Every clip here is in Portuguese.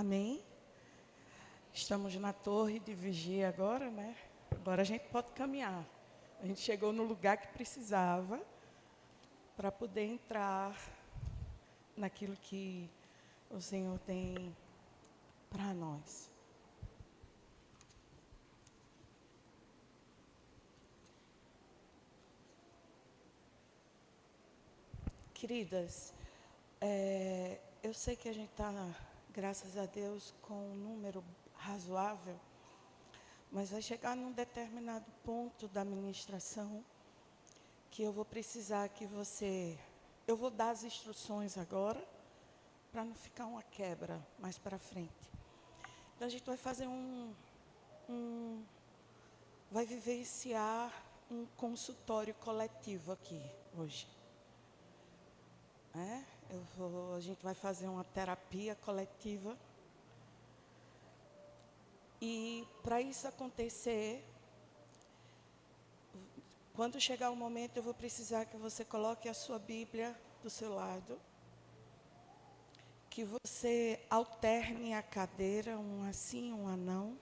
Amém? Estamos na torre de vigia agora, né? Agora a gente pode caminhar. A gente chegou no lugar que precisava para poder entrar naquilo que o Senhor tem para nós. Queridas, eu sei que a gente está, graças a Deus, com um número razoável, mas vai chegar num determinado ponto da ministração que eu vou precisar que você... Eu vou dar as instruções agora, para não ficar uma quebra mais para frente. Então, a gente vai fazer vai vivenciar um consultório coletivo aqui, hoje. A gente vai fazer uma terapia coletiva. E, para isso acontecer, quando chegar o momento, eu vou precisar que você coloque a sua Bíblia do seu lado, que você alterne a cadeira, um assim, um não,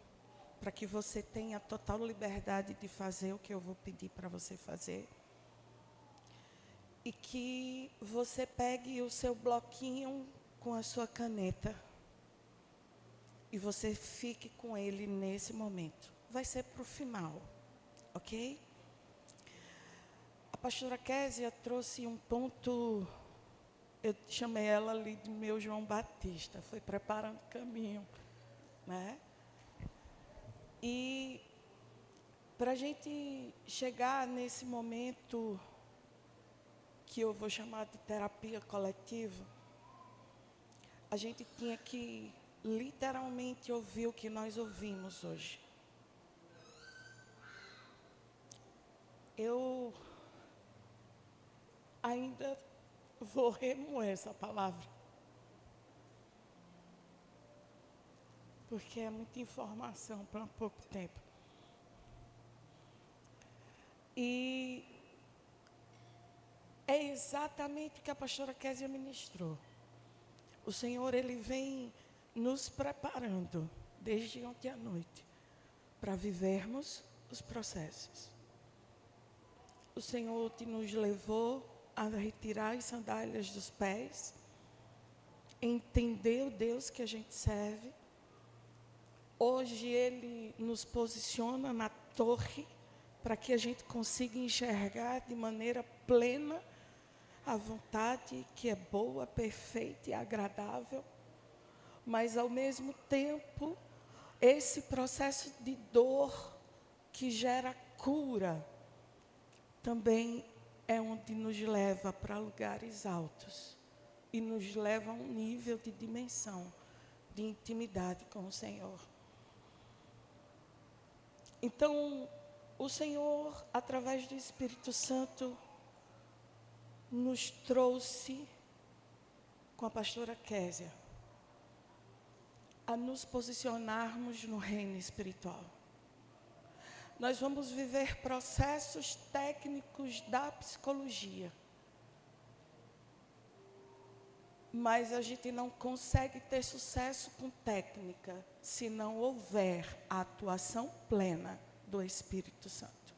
para que você tenha total liberdade de fazer o que eu vou pedir para você fazer. E que você pegue o seu bloquinho com a sua caneta e você fique com ele nesse momento. Vai ser para o final, ok? A pastora Késia trouxe um ponto, eu chamei ela ali de meu João Batista, foi preparando o caminho, né? E para a gente chegar nesse momento que eu vou chamar de terapia coletiva, a gente tinha que literalmente ouvir o que nós ouvimos hoje. Eu ainda vou remoer essa palavra, porque é muita informação para pouco tempo. E é exatamente o que a pastora Késia ministrou. O Senhor, Ele vem nos preparando, desde ontem à noite, para vivermos os processos. O Senhor nos levou a retirar as sandálias dos pés, entender o Deus que a gente serve. Hoje Ele nos posiciona na torre para que a gente consiga enxergar de maneira plena a vontade que é boa, perfeita e agradável. Mas, ao mesmo tempo, esse processo de dor que gera cura também é onde nos leva para lugares altos e nos leva a um nível de dimensão, de intimidade com o Senhor. Então, o Senhor, através do Espírito Santo, nos trouxe, com a pastora Késia, a nos posicionarmos no reino espiritual. Nós vamos viver processos técnicos da psicologia. Mas a gente não consegue ter sucesso com técnica se não houver a atuação plena do Espírito Santo.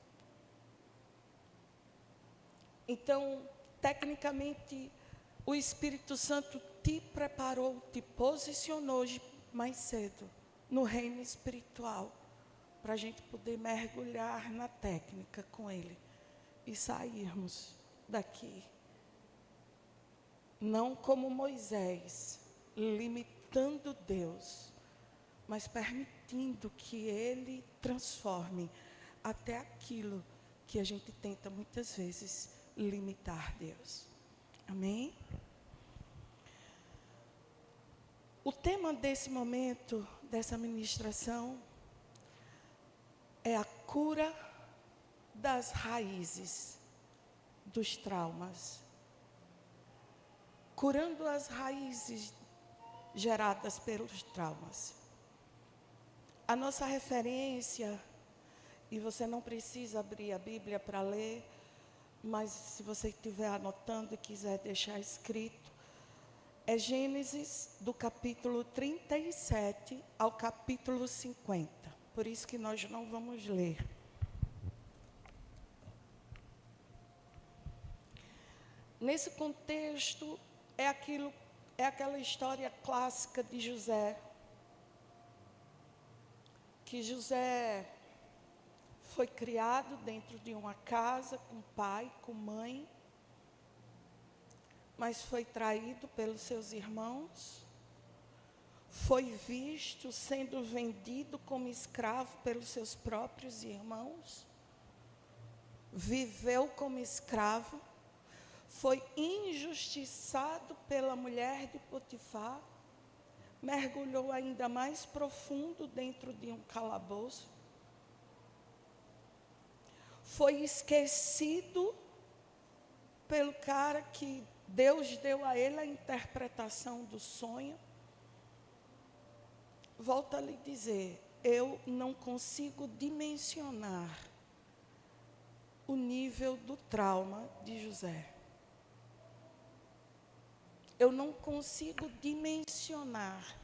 Então, tecnicamente, o Espírito Santo te preparou, te posicionou hoje mais cedo no reino espiritual, para a gente poder mergulhar na técnica com Ele e sairmos daqui. Não como Moisés, limitando Deus, mas permitindo que Ele transforme até aquilo que a gente tenta muitas vezes limitar Deus. Amém? O tema desse momento, dessa ministração, é a cura das raízes dos traumas. Curando as raízes geradas pelos traumas. A nossa referência, e você não precisa abrir a Bíblia para ler, mas se você estiver anotando e quiser deixar escrito, É Gênesis do capítulo 37 ao capítulo 50. Por isso que nós não vamos ler. Nesse contexto, é aquela história clássica de José, que José foi criado dentro de uma casa com pai, com mãe, mas foi traído pelos seus irmãos, foi visto sendo vendido como escravo pelos seus próprios irmãos, viveu como escravo, foi injustiçado pela mulher de Potifar, mergulhou ainda mais profundo dentro de um calabouço, foi esquecido pelo cara que Deus deu a ele a interpretação do sonho. Volto a lhe dizer, eu não consigo dimensionar o nível do trauma de José. Eu não consigo dimensionar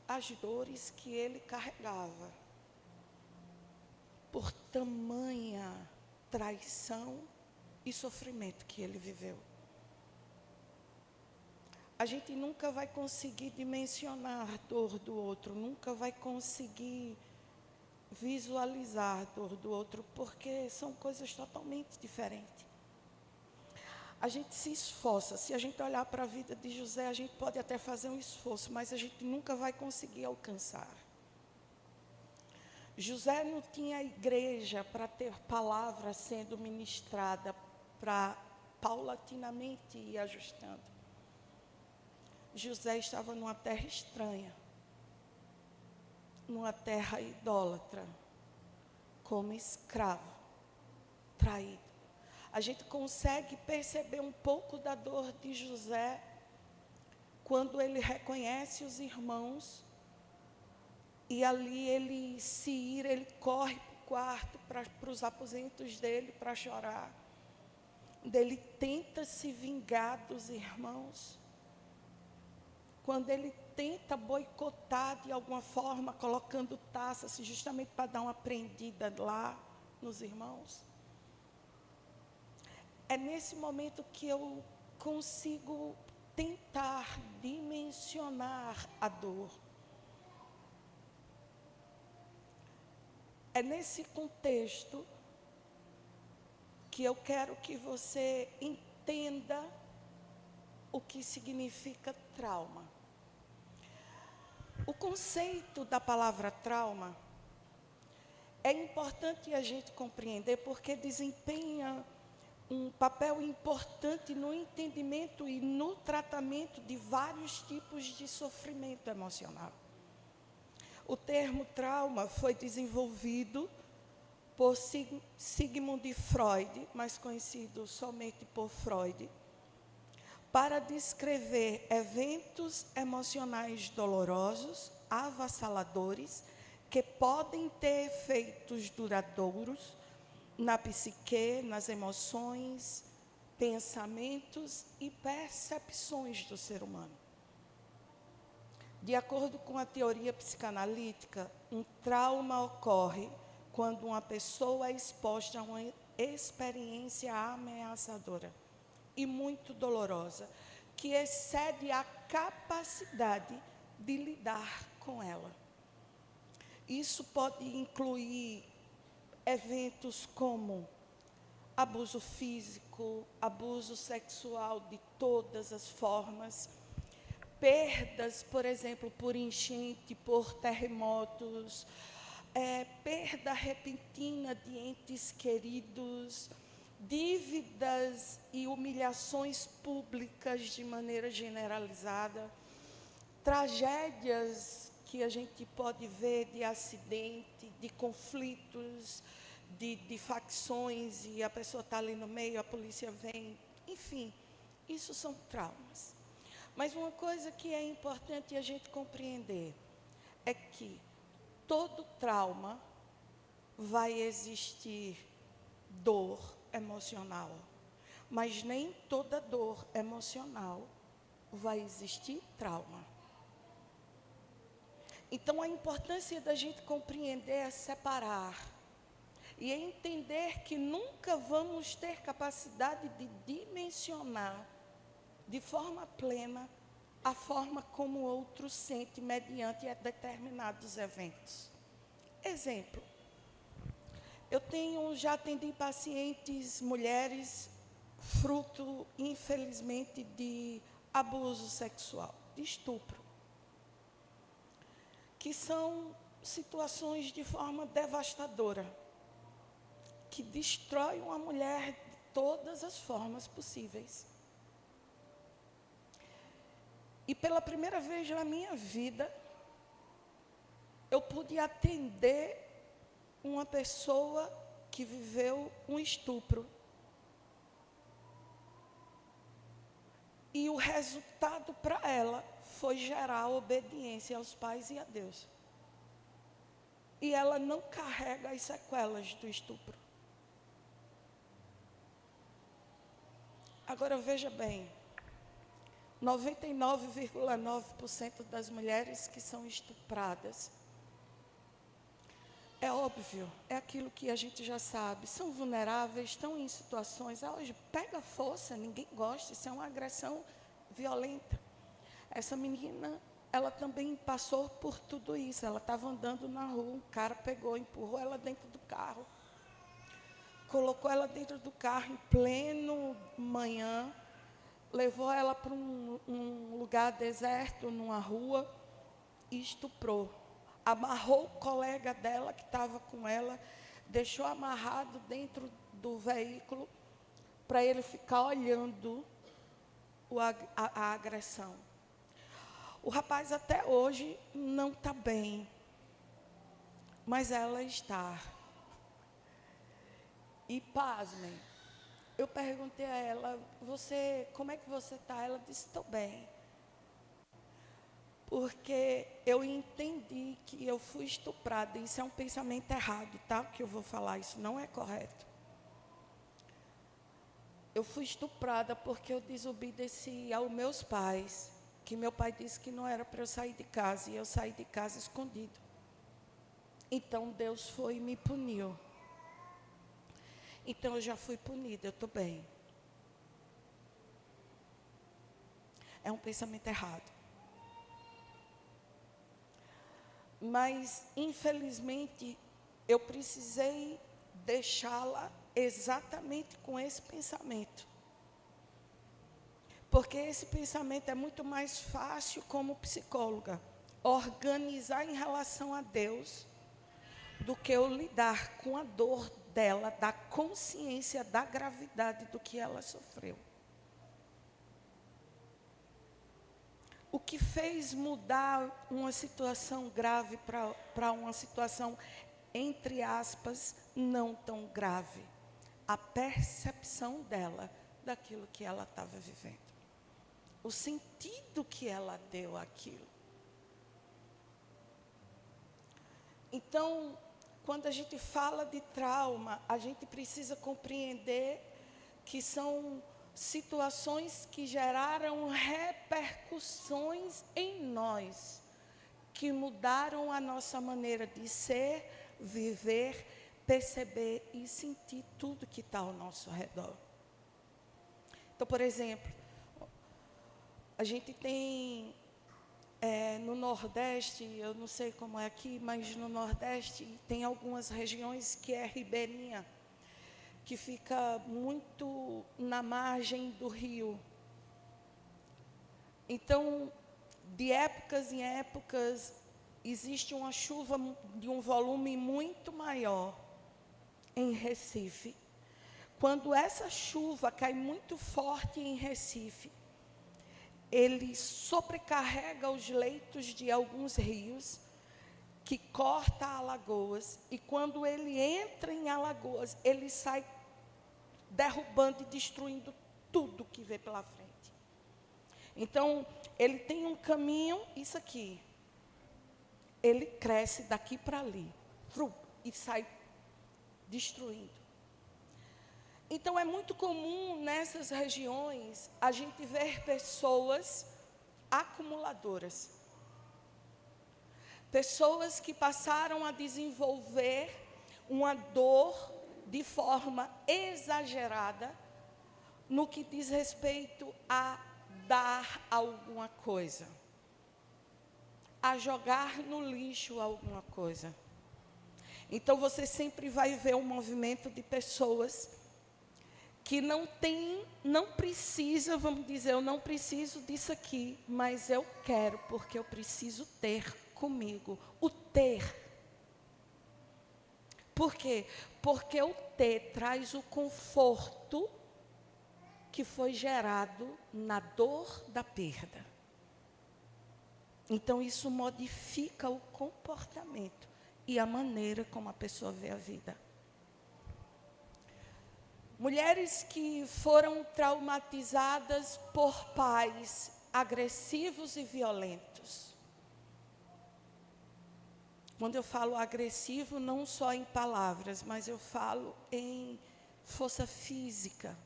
as dores que ele carregava por tamanha traição e sofrimento que ele viveu. A gente nunca vai conseguir dimensionar a dor do outro, nunca vai conseguir visualizar a dor do outro, porque são coisas totalmente diferentes. A gente se esforça, se a gente olhar para a vida de José, a gente pode até fazer um esforço, mas a gente nunca vai conseguir alcançar. José não tinha igreja para ter palavra sendo ministrada, para paulatinamente ir ajustando. José estava numa terra estranha, numa terra idólatra, como escravo, traído. A gente consegue perceber um pouco da dor de José quando ele reconhece os irmãos e ali ele se ira, ele corre para o quarto, para os aposentos dele para chorar. Ele tenta se vingar dos irmãos. Quando ele tenta boicotar de alguma forma, colocando taças, justamente para dar uma prendida lá nos irmãos. É nesse momento que eu consigo tentar dimensionar a dor. É nesse contexto que eu quero que você entenda o que significa trauma. O conceito da palavra trauma é importante a gente compreender porque desempenha um papel importante no entendimento e no tratamento de vários tipos de sofrimento emocional. O termo trauma foi desenvolvido por Sigmund Freud, mais conhecido somente por Freud, para descrever eventos emocionais dolorosos, avassaladores, que podem ter efeitos duradouros na psique, nas emoções, pensamentos e percepções do ser humano. De acordo com a teoria psicanalítica, um trauma ocorre quando uma pessoa é exposta a uma experiência ameaçadora e muito dolorosa, que excede a capacidade de lidar com ela. Isso pode incluir eventos como abuso físico, abuso sexual de todas as formas, perdas, por exemplo, por enchente, por terremotos, perda repentina de entes queridos, dívidas e humilhações públicas de maneira generalizada, tragédias que a gente pode ver de acidente, de conflitos, de facções, e a pessoa está ali no meio, a polícia vem, enfim, isso são traumas. Mas uma coisa que é importante a gente compreender é que todo trauma vai existir dor emocional, mas nem toda dor emocional vai existir trauma. Então, a importância da gente compreender é separar e entender que nunca vamos ter capacidade de dimensionar de forma plena a forma como o outro sente mediante determinados eventos. Exemplo, já atendi pacientes, mulheres, fruto, infelizmente, de abuso sexual, de estupro, que são situações de forma devastadora, que destrói uma mulher de todas as formas possíveis. E pela primeira vez na minha vida, eu pude atender uma pessoa que viveu um estupro. E o resultado para ela foi gerar obediência aos pais e a Deus. E ela não carrega as sequelas do estupro. Agora veja bem, 99,9% das mulheres que são estupradas, é óbvio, é aquilo que a gente já sabe, são vulneráveis, estão em situações, hoje pega força, ninguém gosta, isso é uma agressão violenta. Essa menina, ela também passou por tudo isso, ela estava andando na rua, um cara pegou, empurrou ela dentro do carro, colocou ela dentro do carro em pleno manhã, levou ela para um lugar deserto, numa rua, e estuprou. Amarrou o colega dela que estava com ela, deixou amarrado dentro do veículo para ele ficar olhando a agressão. O rapaz até hoje não está bem, mas ela está. E pasmem, eu perguntei a ela, como é que você está? Ela disse, estou bem. Porque eu entendi que eu fui estuprada. Isso é um pensamento errado, tá? Que eu vou falar, isso não é correto. Eu fui estuprada porque eu desobedeci aos meus pais. Que meu pai disse que não era para eu sair de casa. E eu saí de casa escondido. Então Deus foi e me puniu. Então eu já fui punida, eu estou bem. É um pensamento errado. Mas, infelizmente, eu precisei deixá-la exatamente com esse pensamento. Porque esse pensamento é muito mais fácil, como psicóloga, organizar em relação a Deus, do que eu lidar com a dor dela, da consciência da gravidade do que ela sofreu. O que fez mudar uma situação grave para uma situação, entre aspas, não tão grave? A percepção dela daquilo que ela estava vivendo. O sentido que ela deu àquilo. Então, quando a gente fala de trauma, a gente precisa compreender que são situações que geraram repercussões em nós, que mudaram a nossa maneira de ser, viver, perceber e sentir tudo que está ao nosso redor. Então, por exemplo, a gente tem no Nordeste, eu não sei como é aqui, mas no Nordeste tem algumas regiões que é ribeirinha, que fica muito na margem do rio. Então, de épocas em épocas, existe uma chuva de um volume muito maior em Recife. Quando essa chuva cai muito forte em Recife, ele sobrecarrega os leitos de alguns rios, que corta Alagoas, e quando ele entra em Alagoas, ele sai derrubando e destruindo tudo que vê pela frente. Então, ele tem um caminho, isso aqui, ele cresce daqui para ali, e sai destruindo. Então, é muito comum nessas regiões a gente ver pessoas acumuladoras. Pessoas que passaram a desenvolver uma dor de forma exagerada no que diz respeito a dar alguma coisa, a jogar no lixo alguma coisa. Então você sempre vai ver um movimento de pessoas que não precisa, vamos dizer, eu não preciso disso aqui, mas eu quero, porque eu preciso ter comigo. O ter. Por quê? Porque o ter traz o conforto que foi gerado na dor da perda. Então isso modifica o comportamento e a maneira como a pessoa vê a vida. Mulheres que foram traumatizadas por pais agressivos e violentos. Quando eu falo agressivo, não só em palavras, mas eu falo em força física.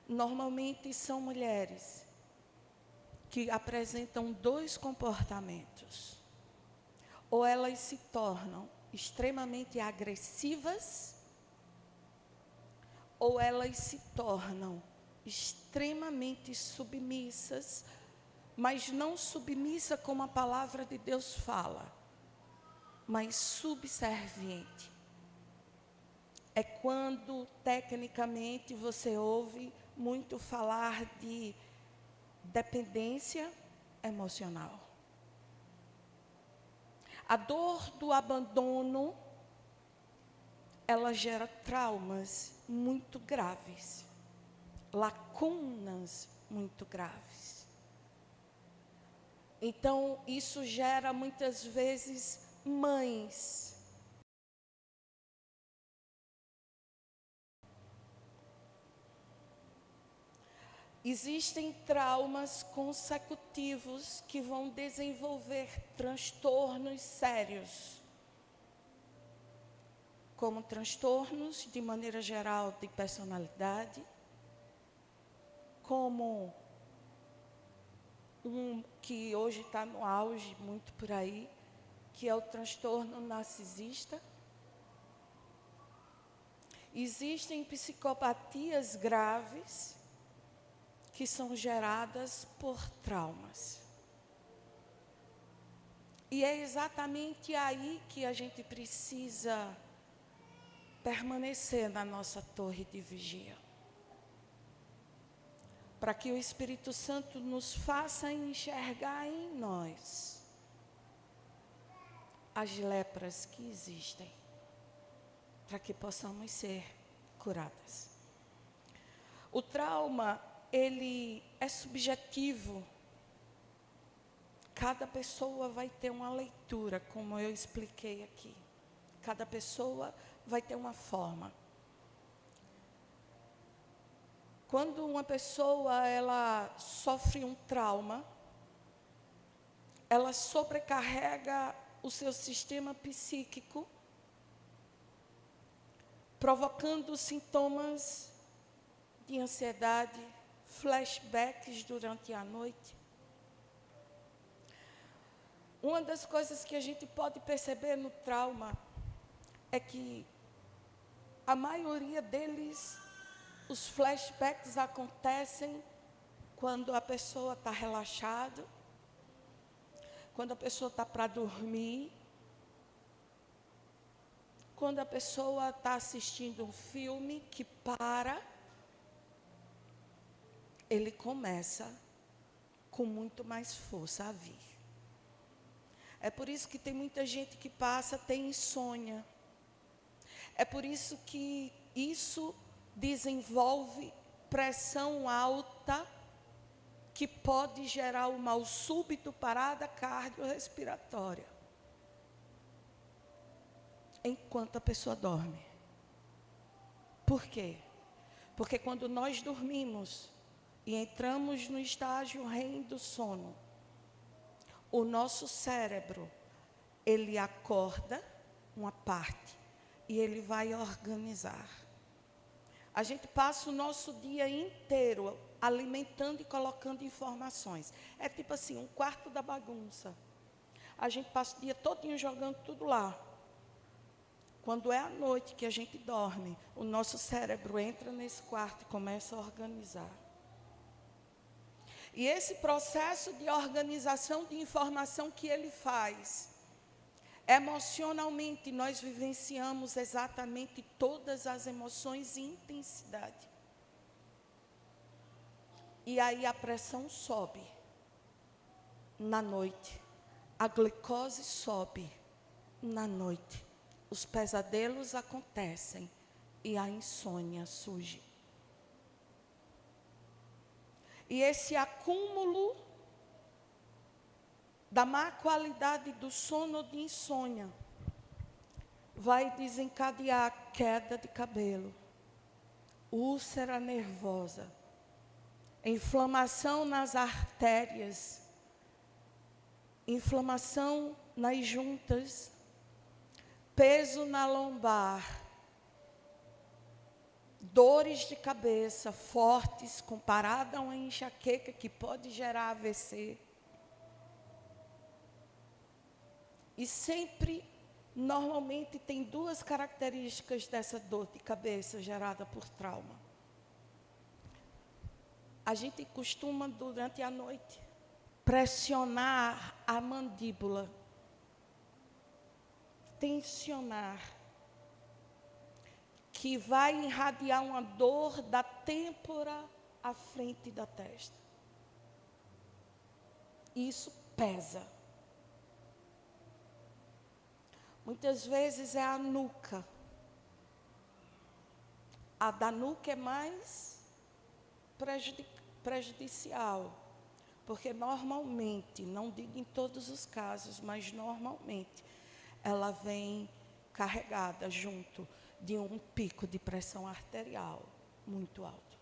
Normalmente são mulheres que apresentam dois comportamentos. Ou elas se tornam extremamente agressivas, ou elas se tornam extremamente submissas, mas não submissa como a palavra de Deus fala, mas subserviente. É quando, tecnicamente, você ouve muito falar de dependência emocional. A dor do abandono, ela gera traumas muito graves, lacunas muito graves. Então, isso gera muitas vezes mães existem traumas consecutivos que vão desenvolver transtornos sérios, como transtornos, de maneira geral, de personalidade, como um que hoje está no auge, muito por aí, que é o transtorno narcisista. Existem psicopatias graves que são geradas por traumas. E é exatamente aí que a gente precisa permanecer na nossa torre de vigia, para que o Espírito Santo nos faça enxergar em nós as lepras que existem, para que possamos ser curadas. O trauma, ele é subjetivo. Cada pessoa vai ter uma leitura, como eu expliquei aqui. Cada pessoa vai ter uma forma. Quando uma pessoa ela sofre um trauma, ela sobrecarrega o seu sistema psíquico, provocando sintomas de ansiedade, flashbacks durante a noite. Uma das coisas que a gente pode perceber no trauma é que a maioria deles, os flashbacks acontecem quando a pessoa está relaxada, quando a pessoa está para dormir, quando a pessoa está assistindo um filme que ele começa com muito mais força a vir. É por isso que tem muita gente que tem insônia. É por isso que isso desenvolve pressão alta, que pode gerar um mal súbito, parada cardiorrespiratória, enquanto a pessoa dorme. Por quê? Porque quando nós dormimos e entramos no estágio REM do sono, o nosso cérebro, ele acorda uma parte e ele vai organizar. A gente passa o nosso dia inteiro alimentando e colocando informações. É tipo assim, um quarto da bagunça. A gente passa o dia todinho jogando tudo lá. Quando é a noite que a gente dorme, o nosso cérebro entra nesse quarto e começa a organizar. E esse processo de organização de informação que ele faz, emocionalmente, nós vivenciamos exatamente todas as emoções em intensidade. E aí a pressão sobe na noite, a glicose sobe na noite, os pesadelos acontecem e a insônia surge. E esse acúmulo da má qualidade do sono de insônia vai desencadear queda de cabelo, úlcera nervosa, inflamação nas artérias, inflamação nas juntas, peso na lombar, dores de cabeça fortes comparada a uma enxaqueca que pode gerar AVC. E sempre, normalmente, tem duas características dessa dor de cabeça gerada por trauma. A gente costuma, durante a noite, pressionar a mandíbula, tensionar, que vai irradiar uma dor da têmpora à frente da testa. Isso pesa. Muitas vezes é a nuca. A da nuca é mais prejudicial, porque normalmente, não digo em todos os casos, mas normalmente, ela vem carregada junto de um pico de pressão arterial muito alto.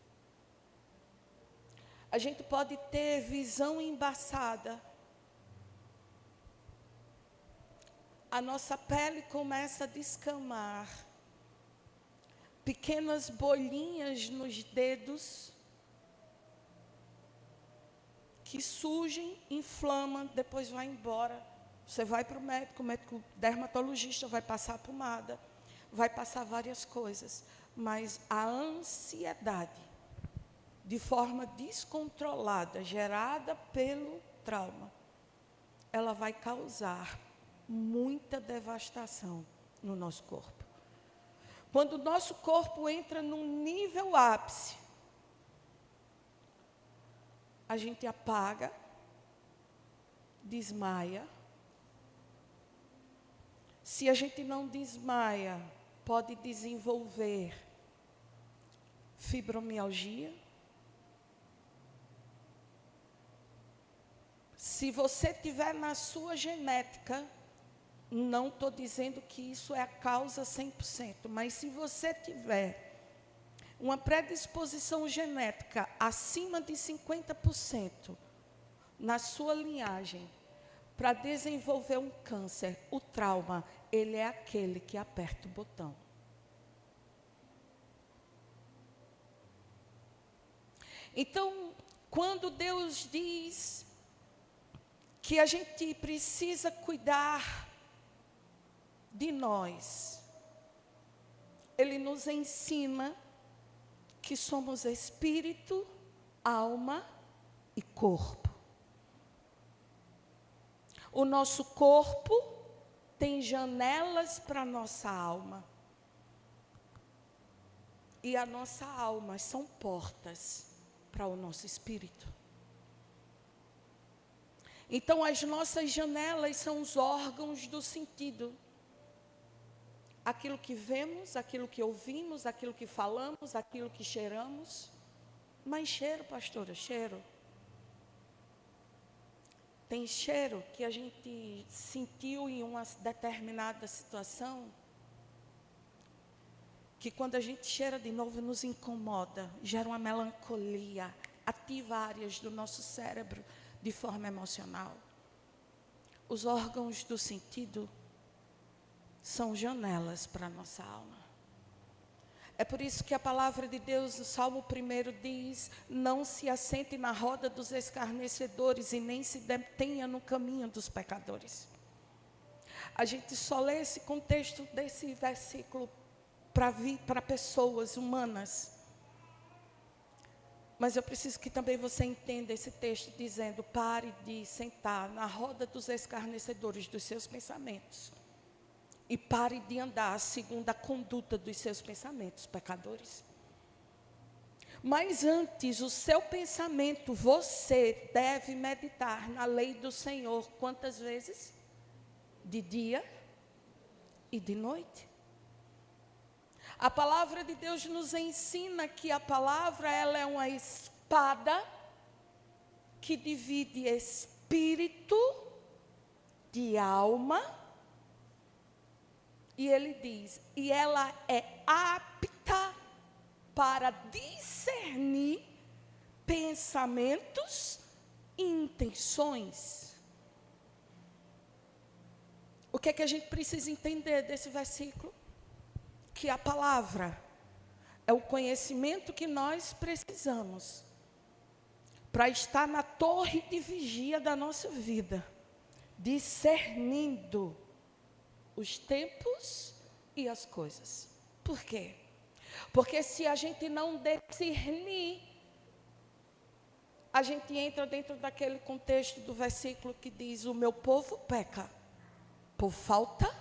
A gente pode ter visão embaçada. A nossa pele começa a descamar. Pequenas bolinhas nos dedos que surgem, inflamam, depois vai embora. Você vai para o médico dermatologista vai passar pomada, vai passar várias coisas. Mas a ansiedade, de forma descontrolada, gerada pelo trauma, ela vai causar muita devastação no nosso corpo. Quando o nosso corpo entra num nível ápice, a gente apaga, desmaia. Se a gente não desmaia, pode desenvolver fibromialgia. Se você tiver na sua genética, não estou dizendo que isso é a causa 100%, mas se você tiver uma predisposição genética acima de 50% na sua linhagem para desenvolver um câncer, o trauma, ele é aquele que aperta o botão. Então, quando Deus diz que a gente precisa cuidar de nós, Ele nos ensina que somos espírito, alma e corpo. O nosso corpo tem janelas para a nossa alma. E a nossa alma são portas para o nosso espírito. Então, as nossas janelas são os órgãos do sentido. Aquilo que vemos, aquilo que ouvimos, aquilo que falamos, aquilo que cheiramos. Mas cheiro, pastora, cheiro. Tem cheiro que a gente sentiu em uma determinada situação, que quando a gente cheira de novo nos incomoda, gera uma melancolia, ativa áreas do nosso cérebro de forma emocional. Os órgãos do sentido são janelas para a nossa alma. É por isso que a palavra de Deus, no Salmo 1 diz: não se assente na roda dos escarnecedores e nem se detenha no caminho dos pecadores. A gente só lê esse contexto desse versículo para pessoas humanas. Mas eu preciso que também você entenda esse texto dizendo: pare de sentar na roda dos escarnecedores dos seus pensamentos. E pare de andar segundo a conduta dos seus pensamentos pecadores. Mas antes, o seu pensamento, você deve meditar na lei do Senhor. Quantas vezes? De dia e de noite. A palavra de Deus nos ensina que a palavra, ela é uma espada que divide espírito de alma. E ele diz, e ela é apta para discernir pensamentos e intenções. O que é que a gente precisa entender desse versículo? Que a palavra é o conhecimento que nós precisamos para estar na torre de vigia da nossa vida, discernindo os tempos e as coisas. Por quê? Porque se a gente não discernir, a gente entra dentro daquele contexto do versículo que diz: o meu povo peca por falta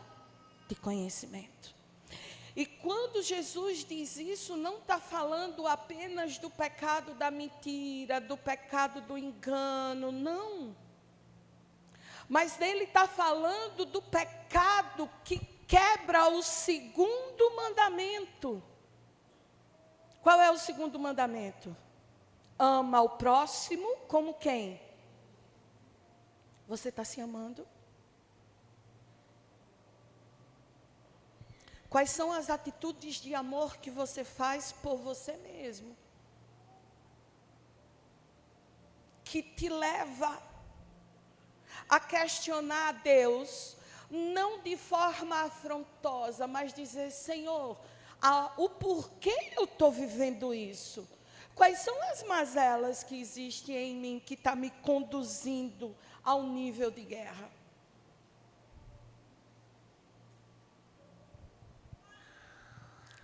de conhecimento. E quando Jesus diz isso, não está falando apenas do pecado da mentira, do pecado do engano, não. Mas ele está falando do pecado que quebra o segundo mandamento. Qual é o segundo mandamento? Ama o próximo como quem? Você está se amando? Quais são as atitudes de amor que você faz por você mesmo? Que te leva a questionar a Deus, não de forma afrontosa, mas dizer: Senhor, o porquê eu estou vivendo isso? Quais são as mazelas que existem em mim que está me conduzindo ao nível de guerra?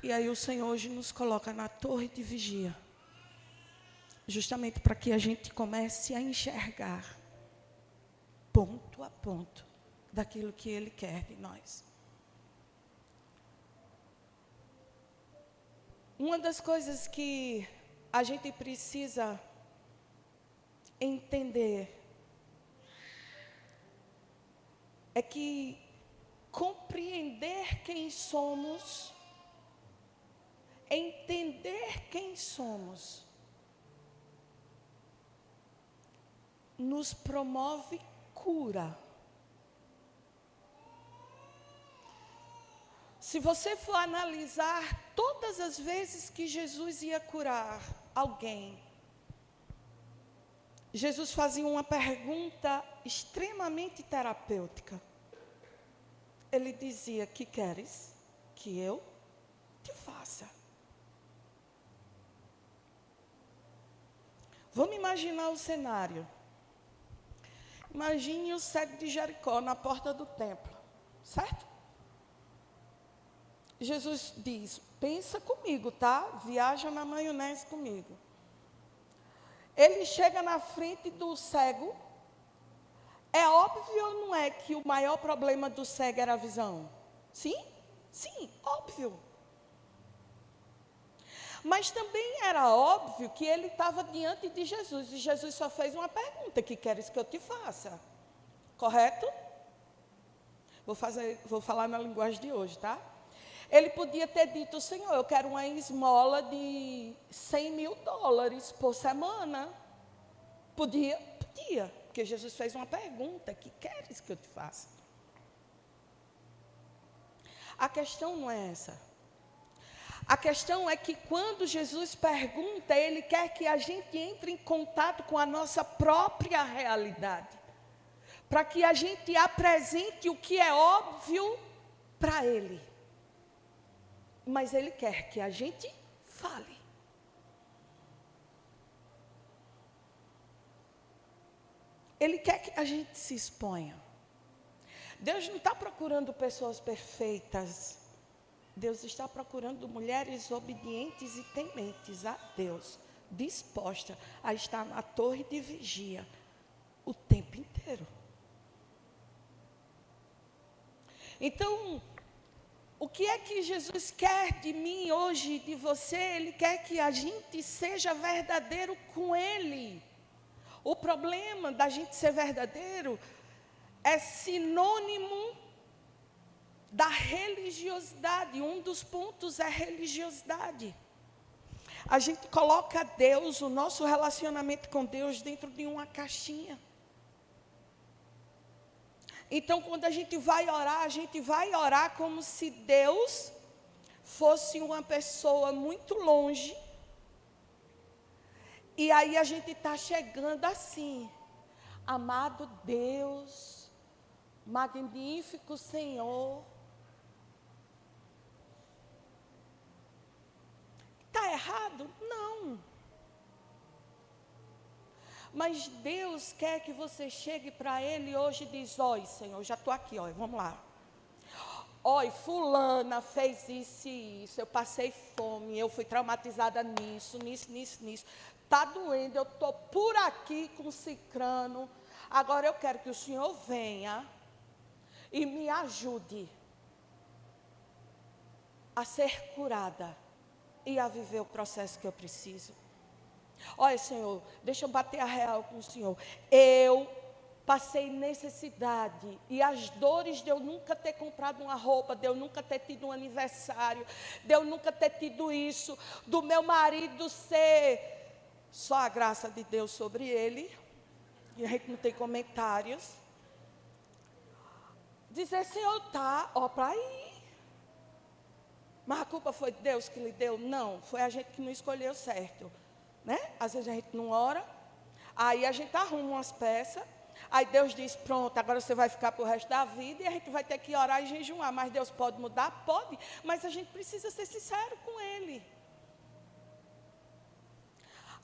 E aí o Senhor hoje nos coloca na torre de vigia, justamente para que a gente comece a enxergar ponto a ponto daquilo que Ele quer de nós. Uma das coisas que a gente precisa entender é que compreender quem somos, entender quem somos, nos promove cura. Se você for analisar todas as vezes que Jesus ia curar alguém, Jesus fazia uma pergunta extremamente terapêutica. Ele dizia: que queres que eu te faça? Vamos imaginar o cenário. Imagine o cego de Jericó na porta do templo, certo? Jesus diz: pensa comigo, tá? Viaja na maionese comigo. Ele chega na frente do cego. É óbvio ou não é que o maior problema do cego era a visão? Sim? Sim, óbvio. Mas também era óbvio que ele estava diante de Jesus. E Jesus só fez uma pergunta: que queres que eu te faça? Correto? Vou falar na linguagem de hoje, tá? Ele podia ter dito: Senhor, eu quero uma esmola de $100.000 por semana. Podia, porque Jesus fez uma pergunta: que queres que eu te faça? A questão não é essa. A questão é que quando Jesus pergunta, Ele quer que a gente entre em contato com a nossa própria realidade, para que a gente apresente o que é óbvio para Ele. mas Ele quer que a gente fale. Ele quer que a gente se exponha. Deus não está procurando pessoas perfeitas. Deus está procurando mulheres obedientes e tementes a Deus, disposta a estar na torre de vigia o tempo inteiro. Então, o que é que Jesus quer de mim hoje e de você? Ele quer que a gente seja verdadeiro com Ele. O problema da gente ser verdadeiro é sinônimo da religiosidade. Um dos pontos é religiosidade. A gente coloca Deus, o nosso relacionamento com Deus, dentro de uma caixinha. Então, quando a gente vai orar como se Deus fosse uma pessoa muito longe. E aí a gente está chegando assim: amado Deus, magnífico Senhor. Está errado? Não. Mas Deus quer que você chegue para Ele hoje e diz: oi, Senhor, já estou aqui, ó, vamos lá. Oi, fulana fez isso e isso, eu passei fome, eu fui traumatizada nisso. Está doendo, eu estou por aqui com cicrano. Agora eu quero que o Senhor venha e me ajude a ser curada e a viver o processo que eu preciso. Olha, Senhor, deixa eu bater a real com o Senhor. Eu passei necessidade e as dores de eu nunca ter comprado uma roupa, de eu nunca ter tido um aniversário, de eu nunca ter tido isso, do meu marido ser só a graça de Deus sobre ele, e a gente não tem comentários. Dizer: Senhor, tá, ó, para aí. Mas a culpa foi de Deus que lhe deu? Não, foi a gente que não escolheu certo, né? Às vezes a gente não ora, aí a gente arruma umas peças, aí Deus diz: pronto, agora você vai ficar para o resto da vida, e a gente vai ter que orar e jejuar. Mas Deus pode mudar? Pode, mas a gente precisa ser sincero com Ele.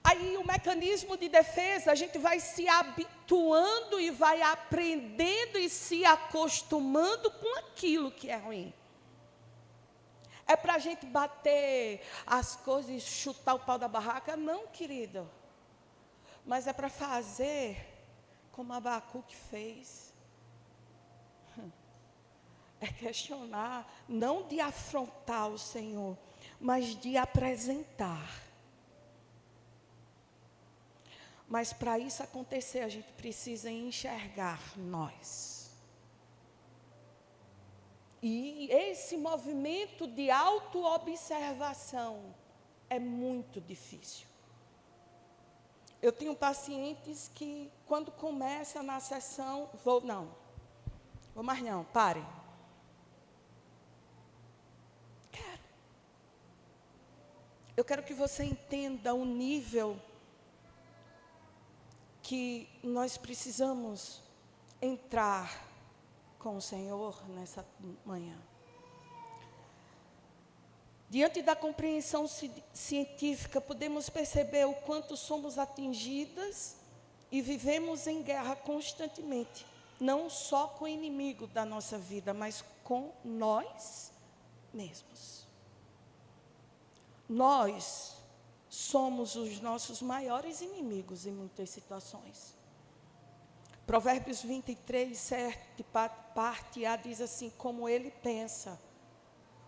Aí o mecanismo de defesa, a gente vai se habituando e vai aprendendo e se acostumando com aquilo que é ruim. É para a gente bater as coisas e chutar o pau da barraca? Não, querido. Mas é para fazer como Abacuque fez. É questionar, não de afrontar o Senhor, mas de apresentar. Mas para isso acontecer, a gente precisa enxergar nós. E esse movimento de autoobservação é muito difícil. Eu tenho pacientes que, quando começa na sessão, parem. Eu quero que você entenda o nível que nós precisamos entrar com o Senhor nessa manhã. Diante da compreensão científica, podemos perceber o quanto somos atingidas e vivemos em guerra constantemente, não só com o inimigo da nossa vida, mas com nós mesmos. Nós somos os nossos maiores inimigos em muitas situações. Provérbios 23, 7, parte A, diz assim: como ele pensa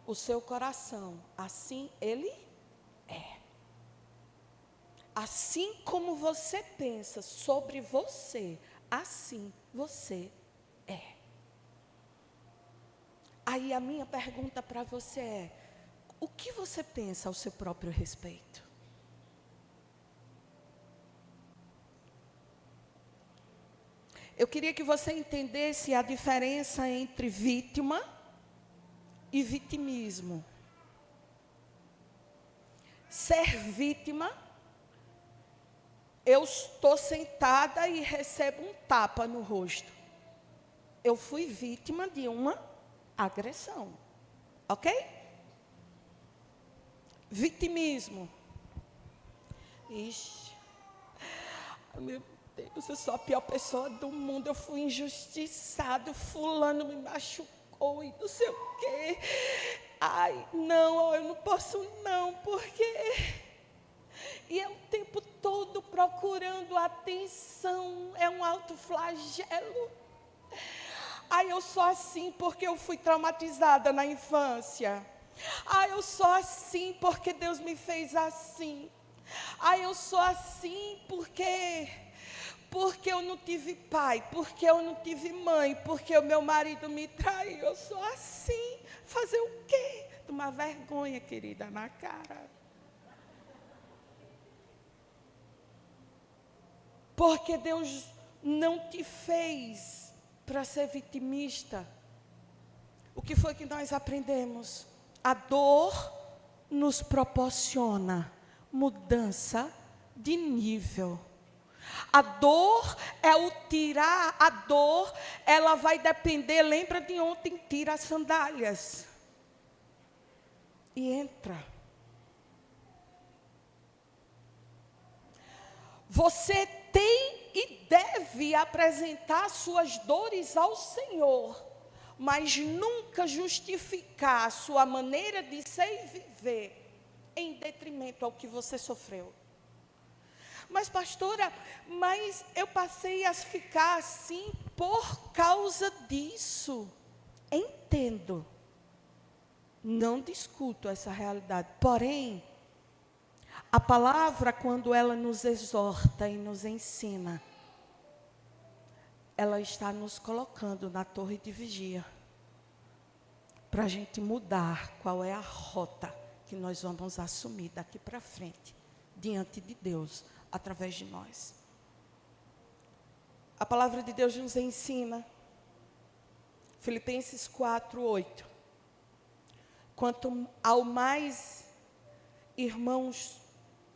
o seu coração, assim ele é. Assim como você pensa sobre você, assim você é. Aí a minha pergunta para você é: o que você pensa ao seu próprio respeito? Eu queria que você entendesse a diferença entre vítima e vitimismo. Ser vítima, eu estou sentada e recebo um tapa no rosto. Eu fui vítima de uma agressão, ok? Vitimismo. Ixi, meu Deus, eu sou a pior pessoa do mundo. Eu fui injustiçado, fulano me machucou e não sei o quê. Ai, não, eu não posso não, porque... E é o tempo todo procurando atenção, é um autoflagelo. Ai, eu sou assim porque eu fui traumatizada na infância. Ai, eu sou assim porque Deus me fez assim. Ai, eu sou assim porque eu não tive pai, porque eu não tive mãe, porque o meu marido me traiu. Eu sou assim. Fazer o quê? Tomar vergonha, querida, na cara. Porque Deus não te fez para ser vitimista. O que foi que nós aprendemos? A dor nos proporciona mudança de nível. A dor é o tirar, a dor, ela vai depender, lembra de ontem, tira as sandálias. E entra. Você tem e deve apresentar suas dores ao Senhor, mas nunca justificar a sua maneira de ser e viver em detrimento ao que você sofreu. Mas, pastora, mas eu passei a ficar assim por causa disso. Entendo. Não discuto essa realidade. Porém, a palavra, quando ela nos exorta e nos ensina, ela está nos colocando na torre de vigia, para a gente mudar qual é a rota que nós vamos assumir daqui para frente, diante de Deus, através de nós. A palavra de Deus nos ensina, Filipenses 4:8. Quanto ao mais, irmãos,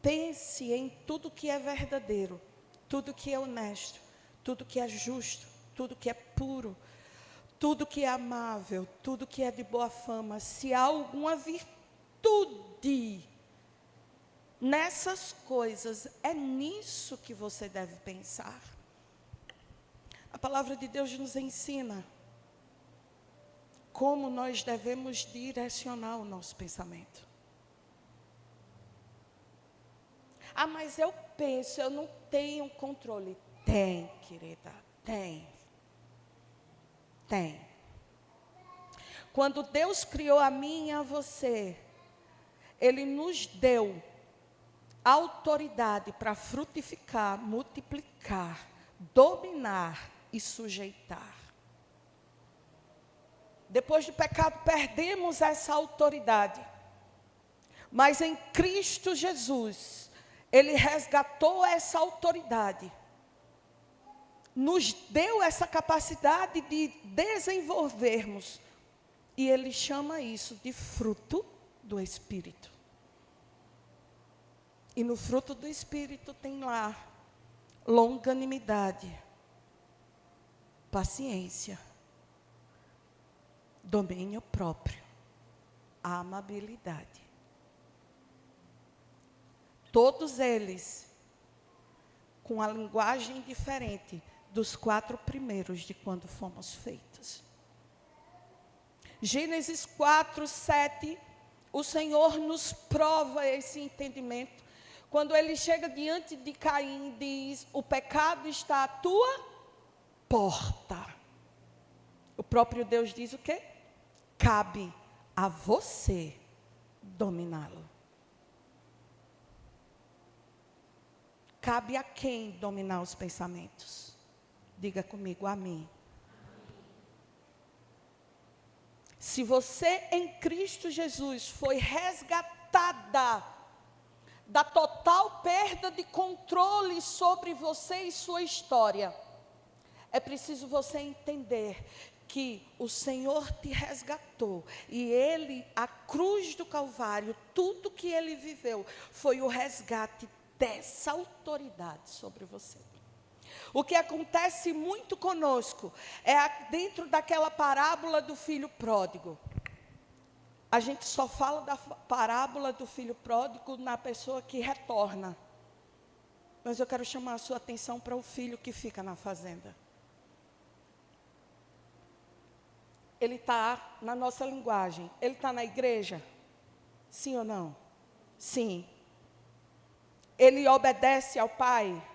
pense em tudo que é verdadeiro, tudo que é honesto, tudo que é justo, tudo que é puro, tudo que é amável, tudo que é de boa fama. Se há alguma virtude nessas coisas, é nisso que você deve pensar. A palavra de Deus nos ensina como nós devemos direcionar o nosso pensamento. Ah, mas eu penso, eu não tenho controle. Tem, querida, tem. Tem. Quando Deus criou a mim e a você, Ele nos deu autoridade para frutificar, multiplicar, dominar e sujeitar. Depois do pecado, perdemos essa autoridade. Mas em Cristo Jesus, Ele resgatou essa autoridade. Nos deu essa capacidade de desenvolvermos. E Ele chama isso de fruto do Espírito. E no fruto do Espírito tem lá longanimidade, paciência, domínio próprio, amabilidade. Todos eles com a linguagem diferente dos 4 primeiros de quando fomos feitos. Gênesis 4:7, o Senhor nos prova esse entendimento. Quando Ele chega diante de Caim e diz, o pecado está à tua porta. O próprio Deus diz o quê? Cabe a você dominá-lo. Cabe a quem dominar os pensamentos? Diga comigo, a mim. Se você em Cristo Jesus foi resgatada da total perda de controle sobre você e sua história, é preciso você entender que o Senhor te resgatou e Ele, a cruz do Calvário, tudo que Ele viveu foi o resgate dessa autoridade sobre você. O que acontece muito conosco é dentro daquela parábola do filho pródigo. A gente só fala da parábola do filho pródigo na pessoa que retorna. Mas eu quero chamar a sua atenção para o filho que fica na fazenda. Ele está na nossa linguagem. Ele está na igreja? Sim ou não? Sim. Ele obedece ao pai?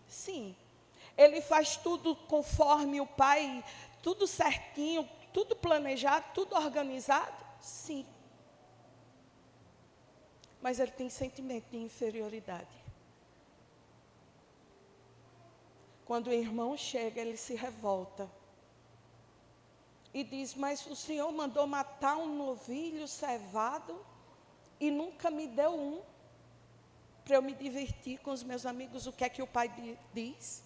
Sim. Ele faz tudo conforme o pai, tudo certinho, tudo planejado, tudo organizado? Sim. Mas ele tem sentimento de inferioridade. Quando o irmão chega, ele se revolta. E diz, mas o Senhor mandou matar um novilho cevado e nunca me deu um para eu me divertir com os meus amigos. O que é que o pai diz?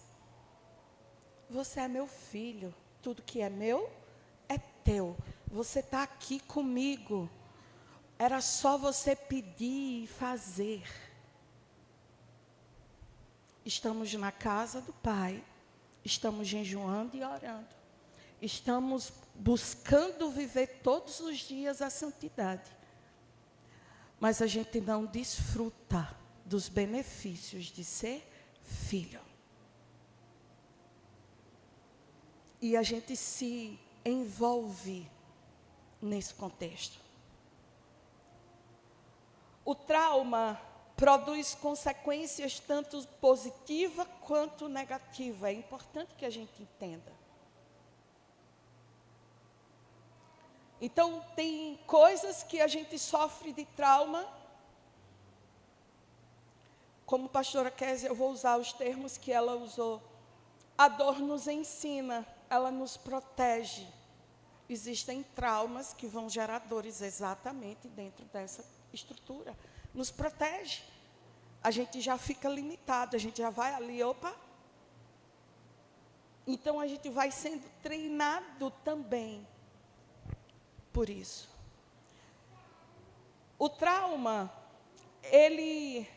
Você é meu filho, tudo que é meu é teu. Você está aqui comigo. Era só você pedir e fazer. Estamos na casa do Pai, estamos jejuando e orando. Estamos buscando viver todos os dias a santidade. Mas a gente não desfruta dos benefícios de ser filho. E a gente se envolve nesse contexto. O trauma produz consequências tanto positivas quanto negativas. É importante que a gente entenda. Então, tem coisas que a gente sofre de trauma. Como a pastora Kézia, eu vou usar os termos que ela usou. A dor nos ensina, ela nos protege. Existem traumas que vão gerar dores exatamente dentro dessa estrutura. Nos protege. A gente já fica limitado, a gente já vai ali, opa. Então, a gente vai sendo treinado também por isso. O trauma, ele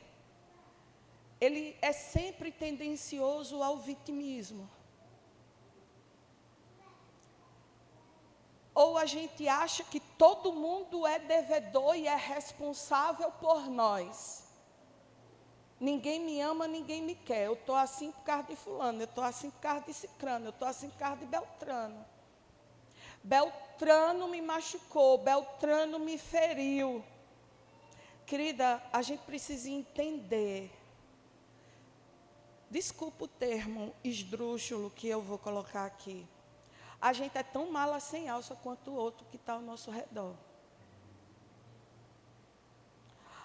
é sempre tendencioso ao vitimismo. Ou a gente acha que todo mundo é devedor e é responsável por nós. Ninguém me ama, ninguém me quer. Eu estou assim por causa de fulano, eu estou assim por causa de cicrano, eu estou assim por causa de Beltrano. Beltrano me machucou, Beltrano me feriu. Querida, a gente precisa entender. Desculpa o termo esdrúxulo que eu vou colocar aqui. A gente é tão mala sem alça quanto o outro que está ao nosso redor.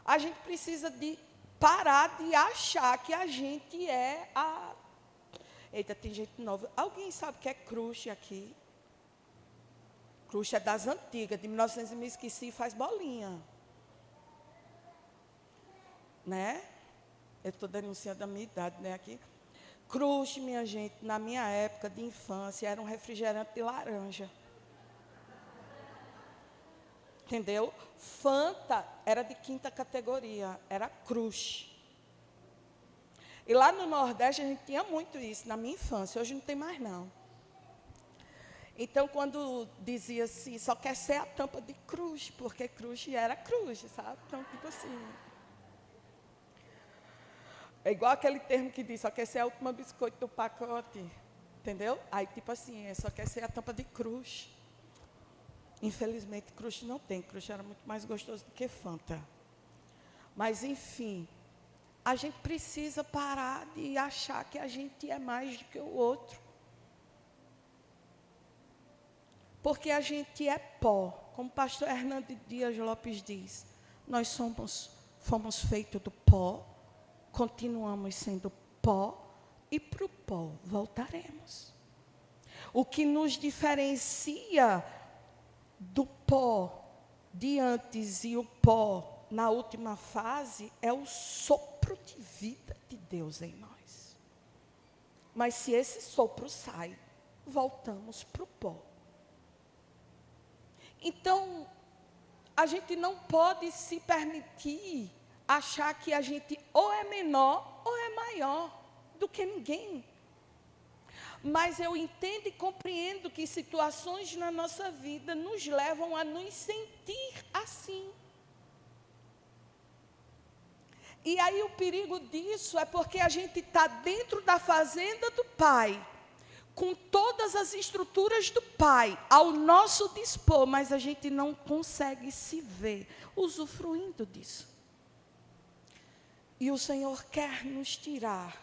A gente precisa de parar de achar que a gente é a... Eita, tem gente nova. Alguém sabe o que é crush aqui? Crush é das antigas, de 1900 me esqueci e faz bolinha. Né? Eu estou denunciando a minha idade, né, aqui. Crush, minha gente, na minha época de infância, era um refrigerante de laranja. Entendeu? Fanta era de 5ª categoria, era Crush. E lá no Nordeste a gente tinha muito isso, na minha infância, hoje não tem mais não. Então, quando dizia assim, só quer ser a tampa de Crush, porque Crush era Crush, sabe? Então, tipo assim... É igual aquele termo que diz, só quer ser a última biscoito do pacote, entendeu? Aí, tipo assim, só quer ser a tampa de Crush. Infelizmente, Crush não tem. Crush era muito mais gostoso do que Fanta. Mas, enfim, a gente precisa parar de achar que a gente é mais do que o outro. Porque a gente é pó. Como o pastor Hernando Dias Lopes diz, nós fomos feitos do pó, continuamos sendo pó e para o pó voltaremos. O que nos diferencia do pó de antes e o pó na última fase é o sopro de vida de Deus em nós. Mas se esse sopro sai, voltamos para o pó. Então, a gente não pode se permitir achar que a gente ou é menor ou é maior do que ninguém. Mas eu entendo e compreendo que situações na nossa vida nos levam a nos sentir assim. E aí o perigo disso é porque a gente está dentro da fazenda do Pai, com todas as estruturas do Pai ao nosso dispor, mas a gente não consegue se ver usufruindo disso. E o Senhor quer nos tirar.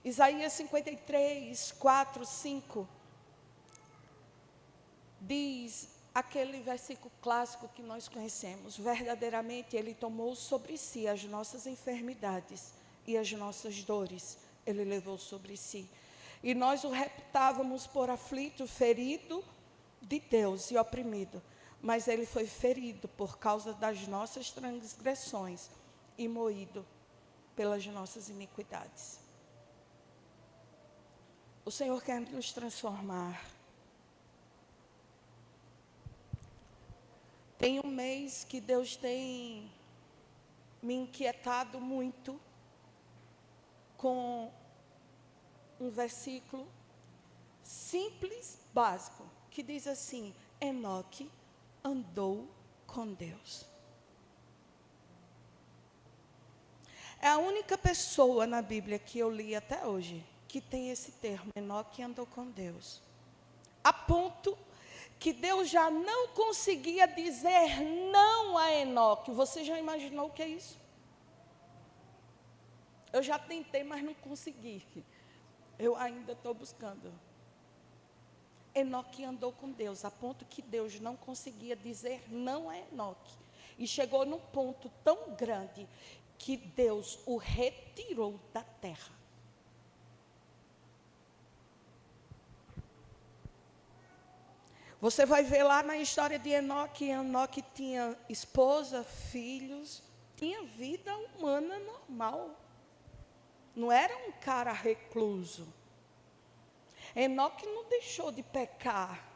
Isaías 53, 4, 5, diz aquele versículo clássico que nós conhecemos: verdadeiramente Ele tomou sobre si as nossas enfermidades e as nossas dores, Ele levou sobre si. E nós o reputávamos por aflito, ferido de Deus e oprimido. Mas Ele foi ferido por causa das nossas transgressões e moído pelas nossas iniquidades. O Senhor quer nos transformar. Tem um mês que Deus tem me inquietado muito com um versículo simples, básico, que diz assim: Enoque andou com Deus. É a única pessoa na Bíblia que eu li até hoje que tem esse termo, Enoque andou com Deus. A ponto que Deus já não conseguia dizer não a Enoque. Você já imaginou o que é isso? Eu já tentei, mas não consegui. Eu ainda estou buscando. Enoque andou com Deus, a ponto que Deus não conseguia dizer não a Enoque. E chegou num ponto tão grande que Deus o retirou da terra. Você vai ver lá na história de Enoque, Enoque tinha esposa, filhos, tinha vida humana normal. Não era um cara recluso. Enoque não deixou de pecar,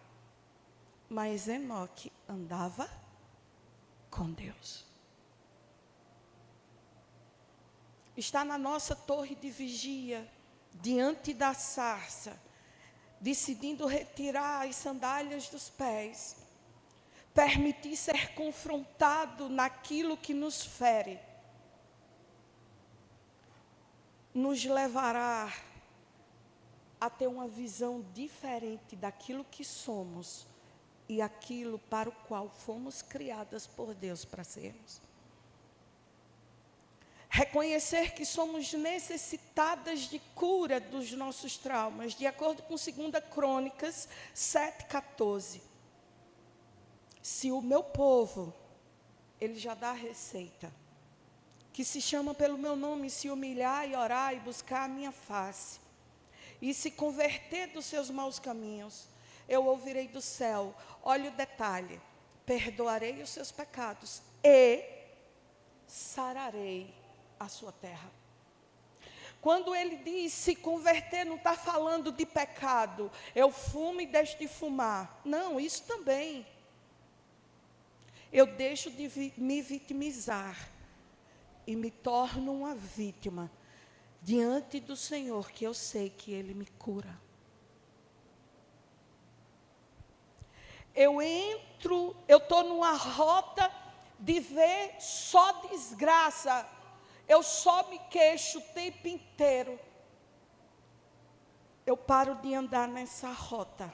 mas Enoque andava com Deus. Está na nossa torre de vigia, diante da sarça, decidindo retirar as sandálias dos pés, permitir ser confrontado naquilo que nos fere, nos levará a ter uma visão diferente daquilo que somos e aquilo para o qual fomos criadas por Deus para sermos. Reconhecer que somos necessitadas de cura dos nossos traumas, de acordo com 2 Crônicas 7,14. Se o meu povo, ele já dá a receita, que se chama pelo meu nome, se humilhar e orar e buscar a minha face, e se converter dos seus maus caminhos, eu ouvirei do céu, olha o detalhe, perdoarei os seus pecados e sararei a sua terra. Quando ele diz se converter, não está falando de pecado, eu fumo e deixo de fumar. Não, isso também. Eu deixo de me vitimizar e me torno uma vítima diante do Senhor, que eu sei que Ele me cura. Eu estou numa rota de ver só desgraça. Eu só me queixo o tempo inteiro. Eu paro de andar nessa rota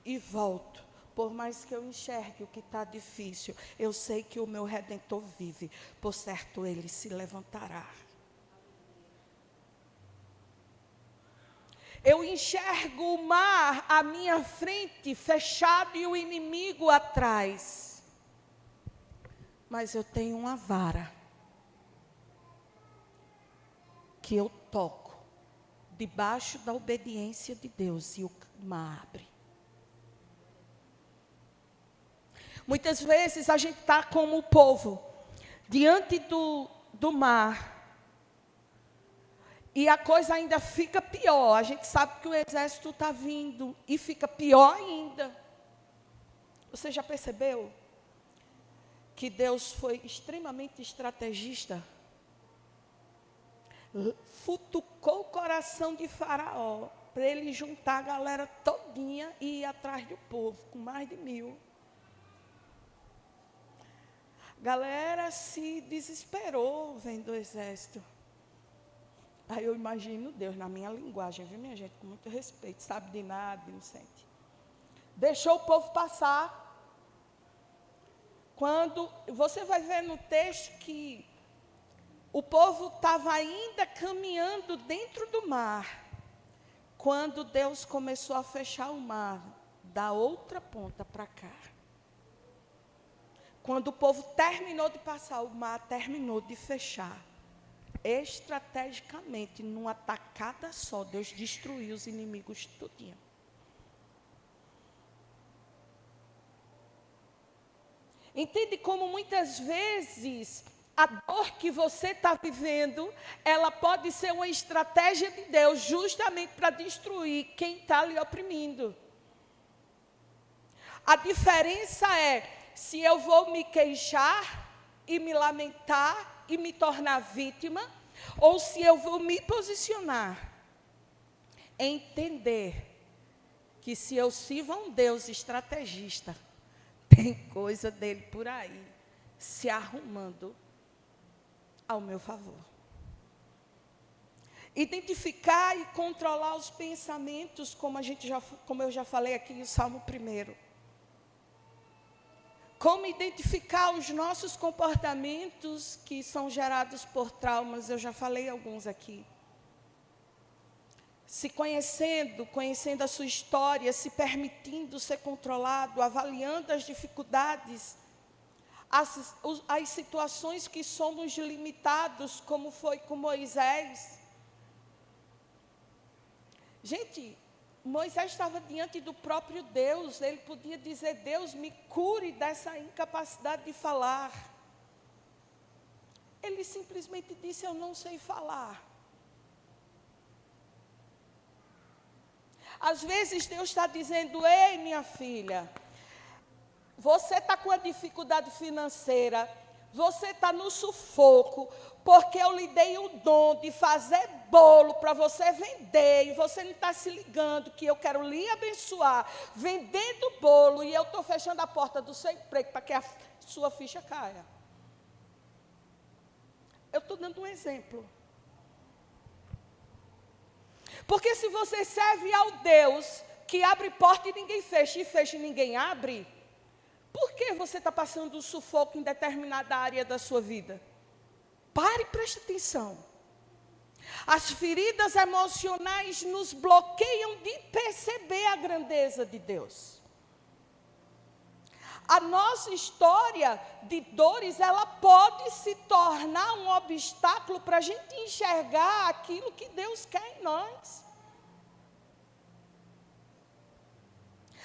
e volto. Por mais que eu enxergue o que está difícil, eu sei que o meu Redentor vive. Por certo, Ele se levantará. Eu enxergo o mar à minha frente, fechado, e o inimigo atrás. Mas eu tenho uma vara que eu toco debaixo da obediência de Deus e o mar abre. Muitas vezes a gente está como o povo, diante do mar, e a coisa ainda fica pior. A gente sabe que o exército está vindo e fica pior ainda. Você já percebeu que Deus foi extremamente estrategista? Futucou o coração de Faraó para ele juntar a galera todinha e ir atrás do povo, com mais de 1000. Galera se desesperou vendo o exército. Aí eu imagino Deus na minha linguagem, viu, minha gente? Com muito respeito, sabe de nada, inocente. Deixou o povo passar. Quando você vai ver no texto que o povo estava ainda caminhando dentro do mar, quando Deus começou a fechar o mar da outra ponta para cá. Quando o povo terminou de passar, o mar terminou de fechar. Estrategicamente, numa tacada só, Deus destruiu os inimigos tudinho. Entende como muitas vezes a dor que você está vivendo, ela pode ser uma estratégia de Deus justamente para destruir quem está lhe oprimindo. A diferença é se eu vou me queixar e me lamentar e me tornar vítima, ou se eu vou me posicionar, entender que se eu sirvo a um Deus estrategista, tem coisa dele por aí se arrumando ao meu favor. Identificar e controlar os pensamentos, como eu já falei aqui no Salmo 1. Como identificar os nossos comportamentos que são gerados por traumas, eu já falei alguns aqui. Se conhecendo a sua história, se permitindo ser controlado, avaliando as dificuldades, as situações que somos limitados, como foi com Moisés. Gente, Moisés estava diante do próprio Deus, ele podia dizer: Deus, me cure dessa incapacidade de falar. Ele simplesmente disse: eu não sei falar. Às vezes Deus está dizendo: ei, minha filha, você está com a dificuldade financeira, você está no sufoco, porque eu lhe dei o dom de fazer bolo para você vender, e você não está se ligando que eu quero lhe abençoar vendendo bolo, e eu estou fechando a porta do seu emprego para que a sua ficha caia. Eu estou dando um exemplo. Porque se você serve ao Deus que abre porta e ninguém fecha, e fecha e ninguém abre, por que você está passando um sufoco em determinada área da sua vida? Pare e preste atenção. As feridas emocionais nos bloqueiam de perceber a grandeza de Deus. A nossa história de dores, ela pode se tornar um obstáculo para a gente enxergar aquilo que Deus quer em nós.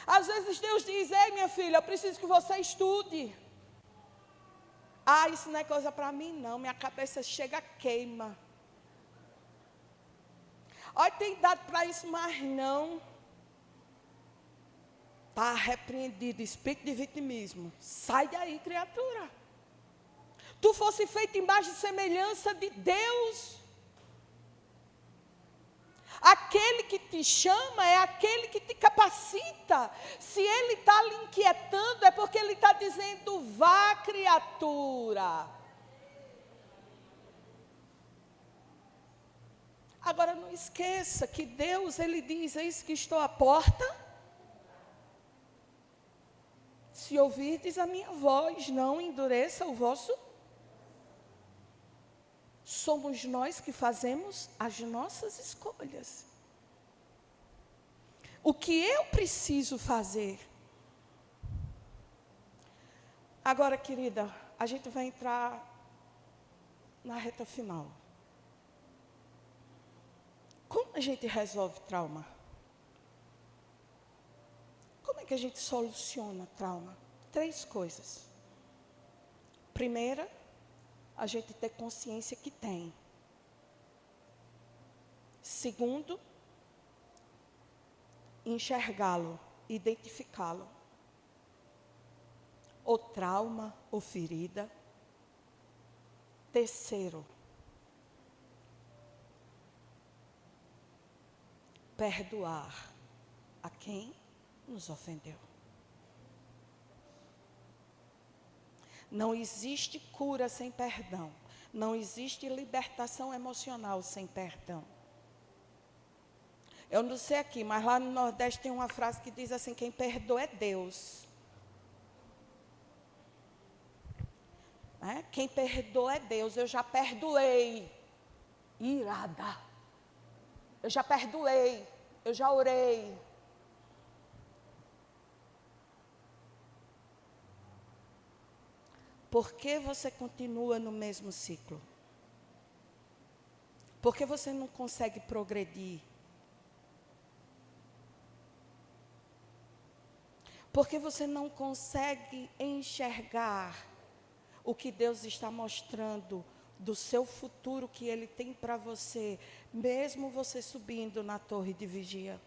Às vezes Deus diz: ei, minha filha, eu preciso que você estude. Ah, isso não é coisa para mim não, minha cabeça chega queima. Olha, tem idade para isso, mas não. Está repreendido, espírito de vitimismo. Sai daí, criatura. Tu fosse feito imagem e semelhança de Deus. Aquele que te chama é aquele que te capacita. Se ele está lhe inquietando, é porque ele está dizendo: vá, criatura. Agora não esqueça que Deus, ele diz: eis que estou à porta. Se ouvirdes a minha voz, não endureça o vosso. Somos nós que fazemos as nossas escolhas. O que eu preciso fazer? Agora, querida, a gente vai entrar na reta final. Como a gente resolve trauma? Como é que a gente soluciona trauma? 3 coisas. Primeira, a gente ter consciência que tem. Segundo, enxergá-lo, identificá-lo. Ou trauma, ou ferida. Terceiro, perdoar a quem nos ofendeu. Não existe cura sem perdão. Não existe libertação emocional sem perdão. Eu não sei aqui, mas lá no Nordeste tem uma frase que diz assim: quem perdoa é Deus. Quem perdoa é Deus. Eu já perdoei. Irada. Eu já perdoei. Eu já orei. Por que você continua no mesmo ciclo? Por que você não consegue progredir? Por que você não consegue enxergar o que Deus está mostrando do seu futuro que Ele tem para você, mesmo você subindo na torre de vigia?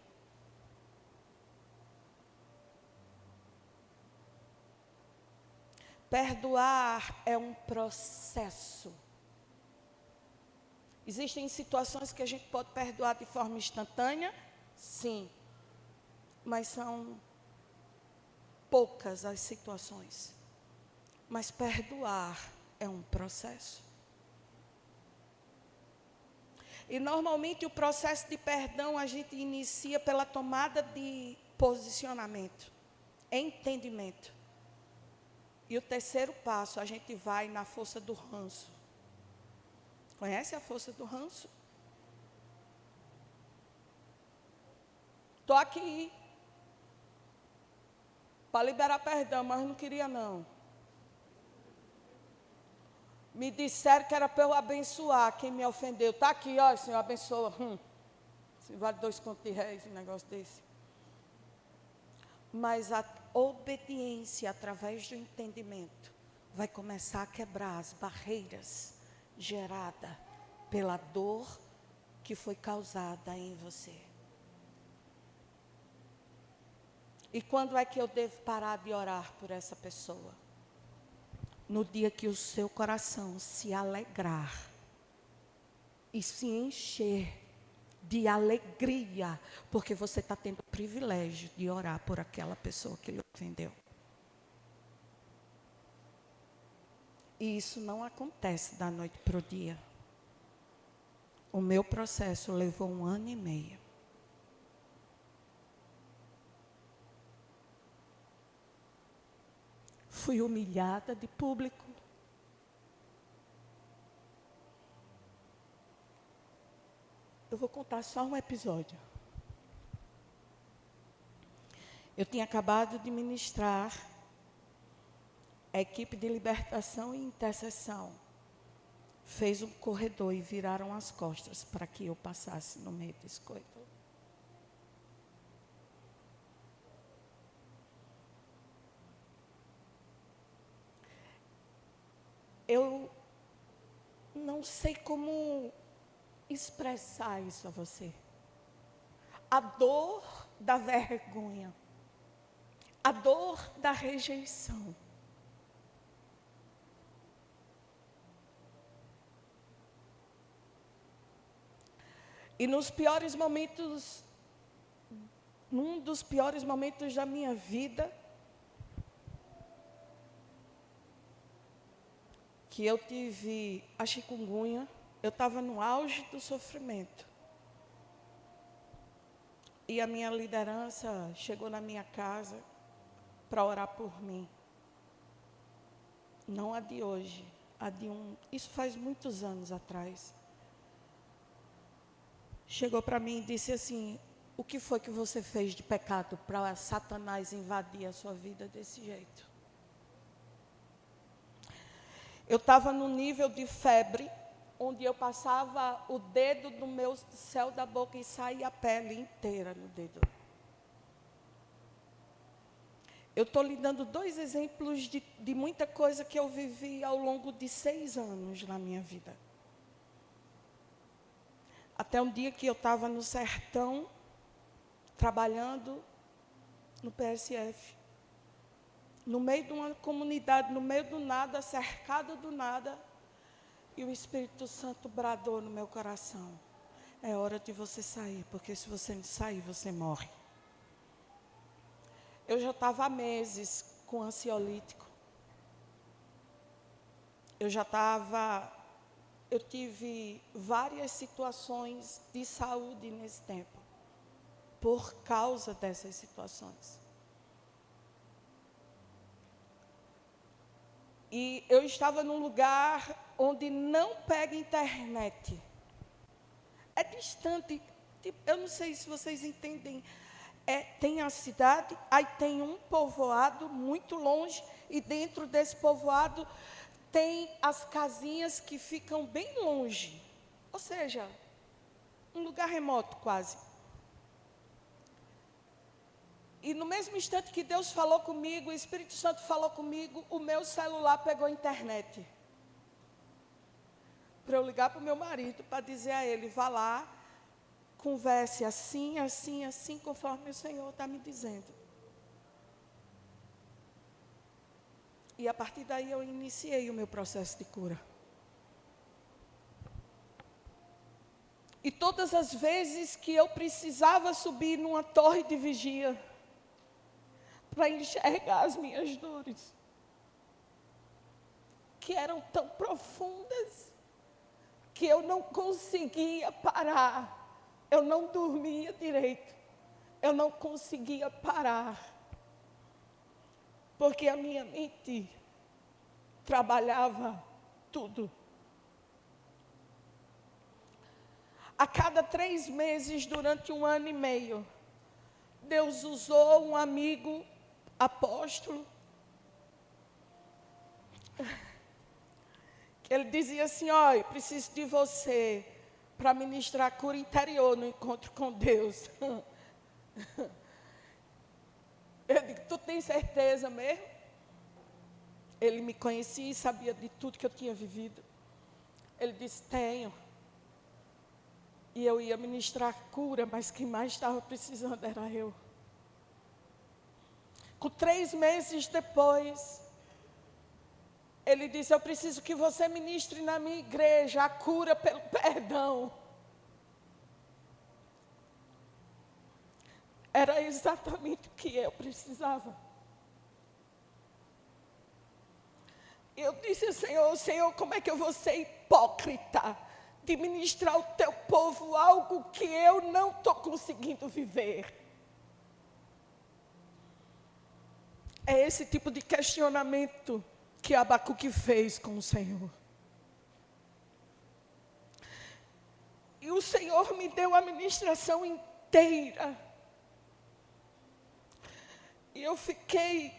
Perdoar é um processo. Existem situações que a gente pode perdoar de forma instantânea? Sim. Mas são poucas as situações. Mas perdoar é um processo. E normalmente o processo de perdão a gente inicia pela tomada de posicionamento, entendimento. E o terceiro passo, a gente vai na força do ranço. Conhece a força do ranço? Estou aqui para liberar perdão, mas não queria não. Me disseram que era para eu abençoar quem me ofendeu. Está aqui, ó, Senhor, abençoa. Se vale 2 contos de réis, um negócio desse. Mas a obediência através do entendimento vai começar a quebrar as barreiras geradas pela dor que foi causada em você. E quando é que eu devo parar de orar por essa pessoa? No dia que o seu coração se alegrar e se encher de alegria, porque você está tendo o privilégio de orar por aquela pessoa que lhe ofendeu. E isso não acontece da noite para o dia. O meu processo levou 1 ano e meio. Fui humilhada de público. Eu vou contar só um episódio. Eu tinha acabado de ministrar a equipe de libertação e intercessão. Fez um corredor e viraram as costas para que eu passasse no meio desse corredor. Eu não sei como expressar isso a você. A dor da vergonha. A dor da rejeição. E nos piores momentos, num dos piores momentos da minha vida, que eu tive a chikungunya, eu estava no auge do sofrimento. E a minha liderança chegou na minha casa para orar por mim. Não a de hoje, isso faz muitos anos atrás. Chegou para mim e disse assim: o que foi que você fez de pecado para Satanás invadir a sua vida desse jeito? Eu estava num nível de febre, onde eu passava o dedo no meu céu da boca e saía a pele inteira no dedo. Eu estou lhe dando 2 exemplos de muita coisa que eu vivi ao longo de 6 anos na minha vida. Até um dia que eu estava no sertão, trabalhando no PSF. No meio de uma comunidade, no meio do nada, cercado do nada. E o Espírito Santo bradou no meu coração: é hora de você sair, porque se você não sair, você morre. Eu já estava há meses com ansiolítico. eu tive várias situações de saúde nesse tempo, por causa dessas situações. E eu estava num lugar onde não pega internet. É distante, eu não sei se vocês entendem. Tem a cidade, aí tem um povoado muito longe, e dentro desse povoado tem as casinhas que ficam bem longe. Ou seja, um lugar remoto quase. E no mesmo instante que Deus falou comigo, o Espírito Santo falou comigo, o meu celular pegou a internet. Para eu ligar para o meu marido, para dizer a ele, vá lá, converse assim, assim, assim, conforme o Senhor está me dizendo. E a partir daí eu iniciei o meu processo de cura. E todas as vezes que eu precisava subir numa torre de vigia, para enxergar as minhas dores, que eram tão profundas, que eu não conseguia parar. Eu não dormia direito. Eu não conseguia parar. Porque a minha mente trabalhava tudo. A cada 3 meses, durante 1 ano e meio, Deus usou um amigo apóstolo. Ele dizia assim, olha, preciso de você para ministrar cura interior no encontro com Deus. Eu digo, tu tem certeza mesmo? Ele me conhecia e sabia de tudo que eu tinha vivido. Ele disse, tenho. E eu ia ministrar cura, mas quem mais estava precisando era eu. Com 3 meses depois, ele disse, eu preciso que você ministre na minha igreja a cura pelo perdão. Era exatamente o que eu precisava. Eu disse, Senhor, como é que eu vou ser hipócrita de ministrar ao teu povo algo que eu não estou conseguindo viver? É esse tipo de questionamento que Abacuque fez com o Senhor. E o Senhor me deu a ministração inteira. E eu fiquei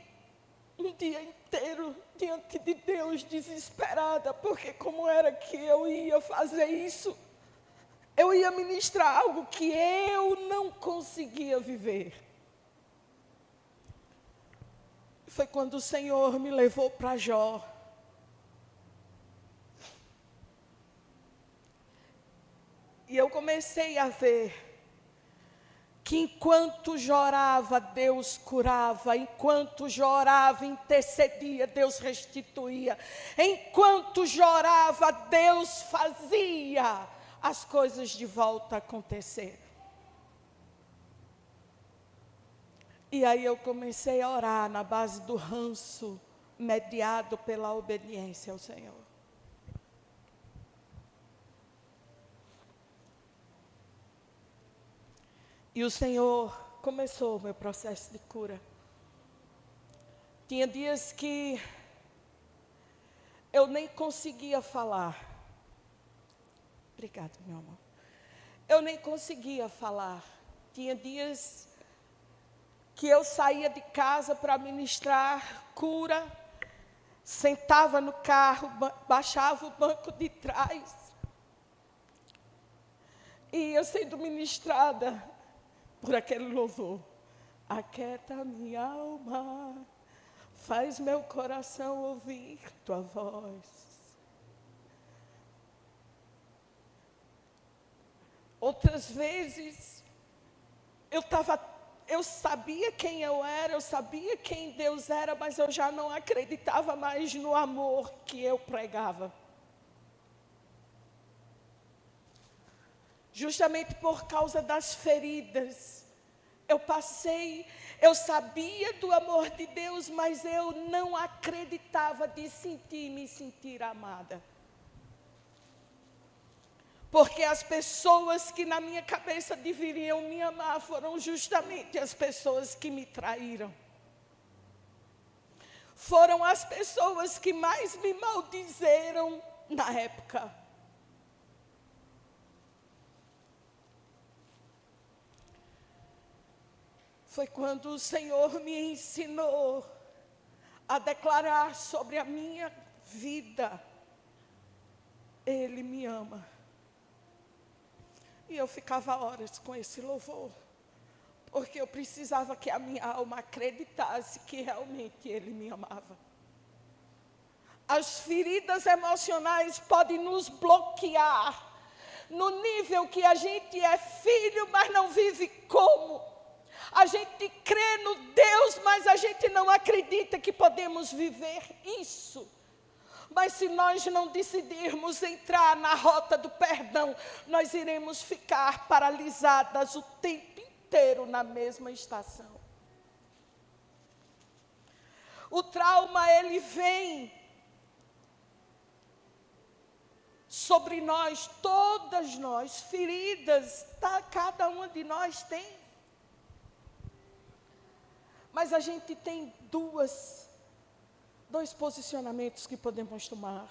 um dia inteiro diante de Deus, desesperada, porque como era que eu ia fazer isso? Eu ia ministrar algo que eu não conseguia viver. Foi quando o Senhor me levou para Jó. E eu comecei a ver que enquanto chorava, Deus curava. Enquanto chorava, intercedia, Deus restituía. Enquanto chorava, Deus fazia as coisas de volta acontecer. E aí eu comecei a orar na base do ranço, mediado pela obediência ao Senhor. E o Senhor começou o meu processo de cura. Tinha dias que eu nem conseguia falar. Obrigada, meu amor. Eu nem conseguia falar. Tinha dias que eu saía de casa para ministrar cura, sentava no carro, baixava o banco de trás, e eu sendo ministrada por aquele louvor. Aquieta minha alma, faz meu coração ouvir tua voz. Outras vezes, eu sabia quem eu era, eu sabia quem Deus era, mas eu já não acreditava mais no amor que eu pregava. Justamente por causa das feridas Eu sabia do amor de Deus, mas eu não acreditava de me sentir amada. Porque as pessoas que na minha cabeça deveriam me amar foram justamente as pessoas que me traíram. Foram as pessoas que mais me maldizeram na época. Foi quando o Senhor me ensinou a declarar sobre a minha vida: Ele me ama. E eu ficava horas com esse louvor, porque eu precisava que a minha alma acreditasse que realmente Ele me amava. As feridas emocionais podem nos bloquear, no nível que a gente é filho, mas não vive como. A gente crê no Deus, mas a gente não acredita que podemos viver isso. Mas se nós não decidirmos entrar na rota do perdão, nós iremos ficar paralisadas o tempo inteiro na mesma estação. O trauma, ele vem sobre nós, todas nós, feridas, cada uma de nós tem. Mas a gente tem dois posicionamentos que podemos tomar.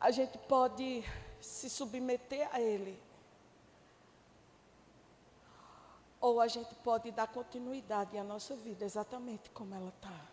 A gente pode se submeter a Ele, ou a gente pode dar continuidade à nossa vida exatamente como ela está.